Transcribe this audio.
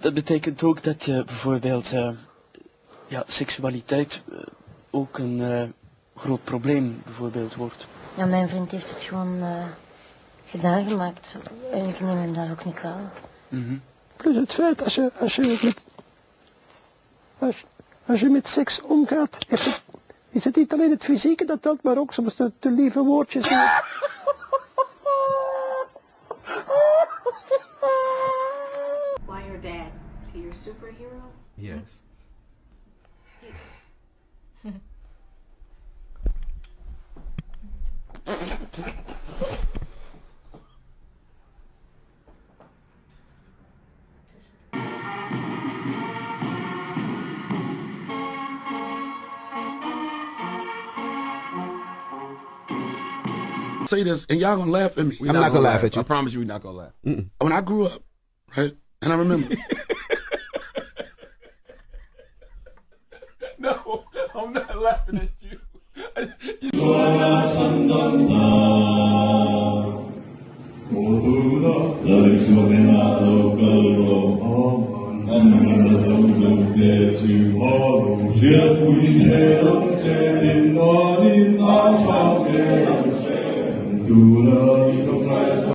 Dat betekent ook dat je bijvoorbeeld seksualiteit ook een groot probleem bijvoorbeeld wordt. Ja, mijn vriend heeft het gewoon gedaan gemaakt. En ik neem hem daar ook niet kwalijk. Plus het feit, als je met seks omgaat, is het niet alleen het fysieke dat telt, maar ook soms de lieve woordjes. Why your dad? Is he your superhero? Yes. Say this, and y'all gonna laugh at me. I'm not gonna laugh at you. I promise you, we're not gonna laugh. When I grew up, right, and I remember. No, I'm not laughing at you. 제 우리 새롭게 된 너는 아사